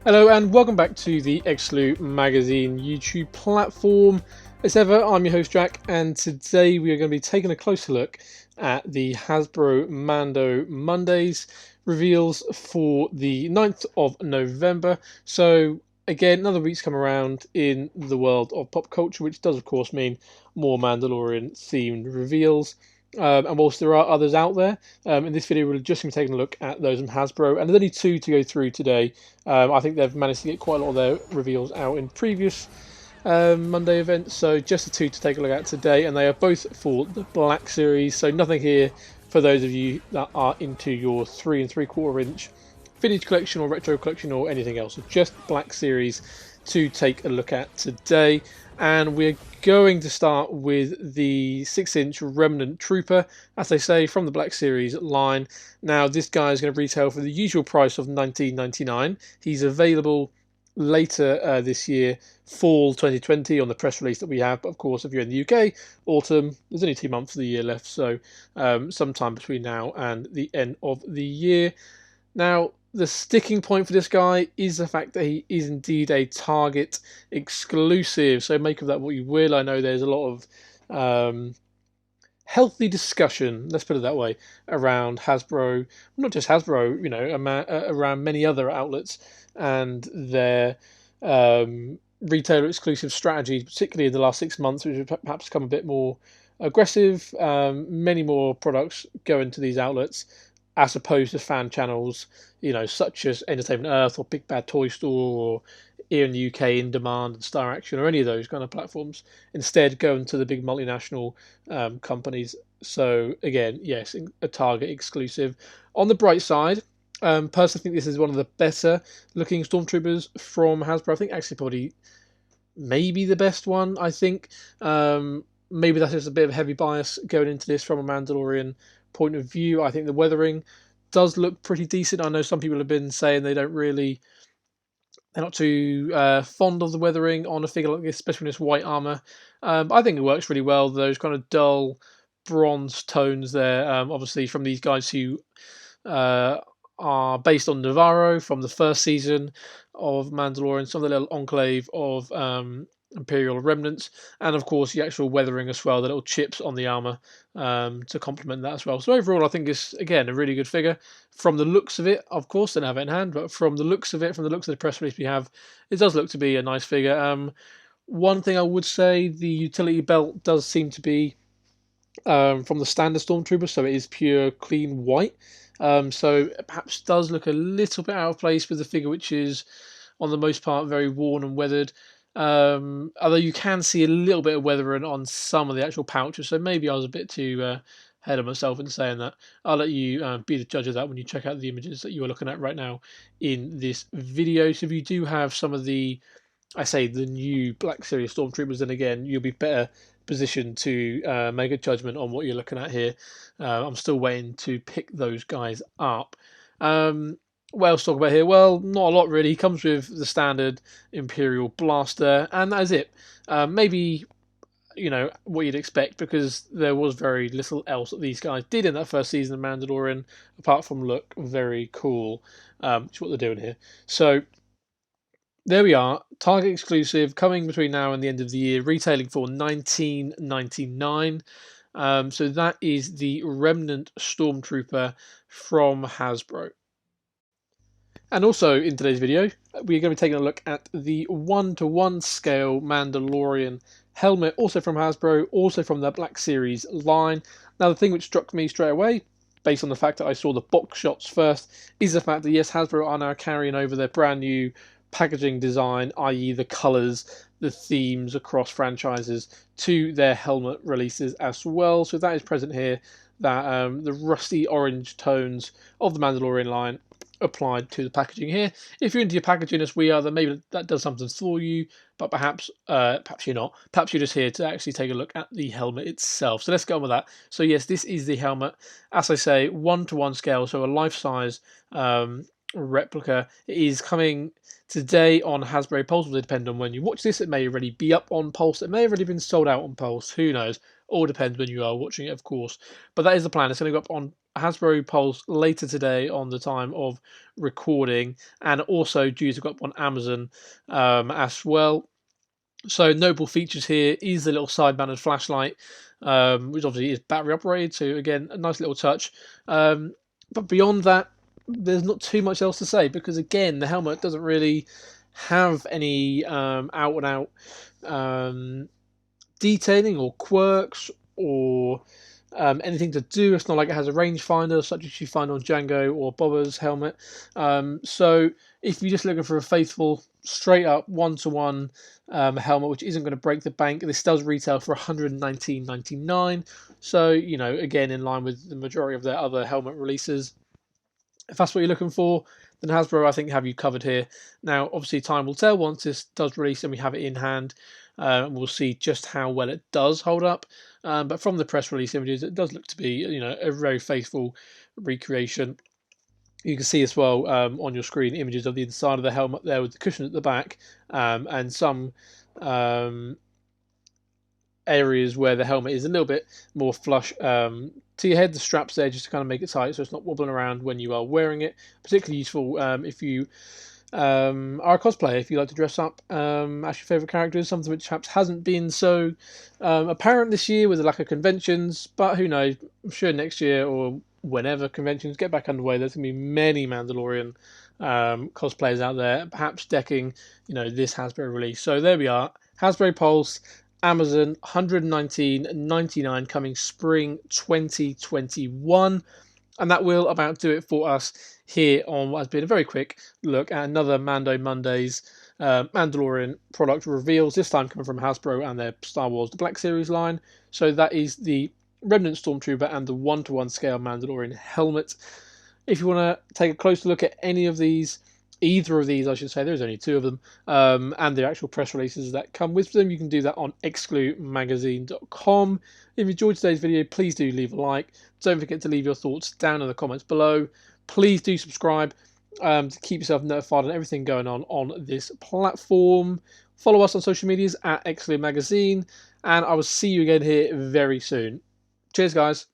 Hello and welcome back to the Exlu Magazine YouTube platform. As ever, I'm your host Jack, and today we are going to be taking a closer look at the Hasbro Mando Mondays reveals for the 9th of November. So again, another week's come around in the world of pop culture, which does of course mean more Mandalorian themed reveals. And whilst there are others out there, in this video we're just going to be taking a look at those in Hasbro, and there's only two to go through today. I think they've managed to get quite a lot of their reveals out in previous Monday events, so just the two to take a look at today, and they are both for the Black Series, so nothing here for those of you that are into your 3 3/4 inch vintage collection or retro collection or anything else. So just Black Series to take a look at today. And we're going to start with the 6-inch Remnant Trooper, as they say, from the Black Series line. Now, this guy is going to retail for the usual price of $19.99. He's available later this year, fall 2020, on the press release that we have. But of course, if you're in the UK, autumn, there's only 2 months of the year left, so sometime between now and the end of the year. Now, the sticking point for this guy is the fact that he is indeed a Target exclusive. So make of that what you will. I know there's a lot of healthy discussion, let's put it that way, around Hasbro, not just Hasbro, around many other outlets and their retailer exclusive strategies, particularly in the last 6 months, which have perhaps become a bit more aggressive. Many more products go into these outlets as opposed to fan channels, such as Entertainment Earth or Big Bad Toy Store or here in the UK In Demand and Star Action or any of those kind of platforms. Instead, going to the big multinational companies. So again, yes, a Target exclusive. On the bright side, personally, I think this is one of the better looking Stormtroopers from Hasbro. I think actually probably maybe the best one. I think maybe that's just a bit of a heavy bias going into this from a Mandalorian point of view. I think the weathering does look pretty decent. I know some people have been saying they're not too fond of the weathering on a figure like this, especially in this white armor. But I think it works really well. Those kind of dull bronze tones there, obviously from these guys who are based on Navarro from the first season of Mandalorian, some of the little enclave of Imperial remnants, and of course the actual weathering as well, the little chips on the armor to complement that as well. So overall, I think it's again a really good figure. From the looks of it, of course, don't have it in hand, but from the looks of it, from the looks of the press release we have, it does look to be a nice figure. One thing I would say, the utility belt does seem to be from the standard Stormtrooper, so it is pure clean white. So it perhaps does look a little bit out of place with the figure, which is on the most part very worn and weathered. Although you can see a little bit of weathering on some of the actual pouches, so maybe I was a bit too ahead of myself in saying that. I'll let you be the judge of that when you check out the images that you are looking at right now in this video. So if you do have some of the, I say, the new Black Series Stormtroopers, then again you'll be better positioned to make a judgment on what you're looking at here. I'm still waiting to pick those guys up. What else to talk about here? Well, not a lot really. He comes with the standard Imperial blaster, and that is it. Maybe what you'd expect, because there was very little else that these guys did in that first season of Mandalorian, apart from look very cool, which is what they're doing here. So there we are, Target exclusive, coming between now and the end of the year, retailing for $19.99. So that is the Remnant Stormtrooper from Hasbro. And also in today's video, we're going to be taking a look at the 1-to-1 scale Mandalorian helmet, also from Hasbro, also from the Black Series line. Now, the thing which struck me straight away, based on the fact that I saw the box shots first, is the fact that yes, Hasbro are now carrying over their brand new packaging design, i.e. the colours, the themes across franchises, to their helmet releases as well. So that is present here, that the rusty orange tones of the Mandalorian line applied to the packaging here. If you're into your packaging as we are, then maybe that does something for you, but perhaps you're not. Perhaps you're just here to actually take a look at the helmet itself. So let's go on with that. So yes, this is the helmet, as I say, 1-to-1 scale, so a life-size replica. It is coming today on Hasbro Pulse. Will depend on when you watch this. It may already be up on Pulse. It may have already been sold out on Pulse. Who knows? All depends when you are watching it, of course. But that is the plan. It's going to go up on Hasbro Pulse later today on the time of recording, and also due to go up on Amazon as well. So notable features here is the little side-mounted flashlight, which obviously is battery operated. So again, a nice little touch. But beyond that, there's not too much else to say, because again, the helmet doesn't really have any out-and-out detailing or quirks or anything to do. It's not like it has a rangefinder such as you find on Django or Boba's helmet. So if you're just looking for a faithful, straight up one-to-one helmet which isn't going to break the bank, this does retail for $119.99. So, you know, again, in line with the majority of their other helmet releases. If that's what you're looking for, then Hasbro, I think, have you covered here. Now, obviously, time will tell once this does release and we have it in hand. We'll see just how well it does hold up. But from the press release images, it does look to be, you know, a very faithful recreation. You can see as well on your screen images of the inside of the helmet there with the cushion at the back, and some areas where the helmet is a little bit more flush to your head. The straps there just to kind of make it tight so it's not wobbling around when you are wearing it. Particularly useful if you are a cosplayer, if you like to dress up as your favourite characters, something which perhaps hasn't been so apparent this year with the lack of conventions, but who knows, I'm sure next year or whenever conventions get back underway, there's going to be many Mandalorian cosplayers out there, perhaps decking, you know, this Hasbro release. So there we are, Hasbro Pulse, Amazon, $119.99, coming spring 2021. And that will about do it for us here on what has been a very quick look at another Mando Mondays Mandalorian product reveals, this time coming from Hasbro and their Star Wars The Black Series line. So that is the Remnant Stormtrooper and the 1-to-1 scale Mandalorian helmet. If you want to take a closer look at any of these, either of these I should say, there's only 2 of them, and the actual press releases that come with them, you can do that on exclumagazine.com. If you enjoyed today's video, please do leave a like. Don't forget to leave your thoughts down in the comments below. Please do subscribe to keep yourself notified on everything going on this platform. Follow us on social medias at exclumagazine, and I will see you again here very soon. Cheers, guys.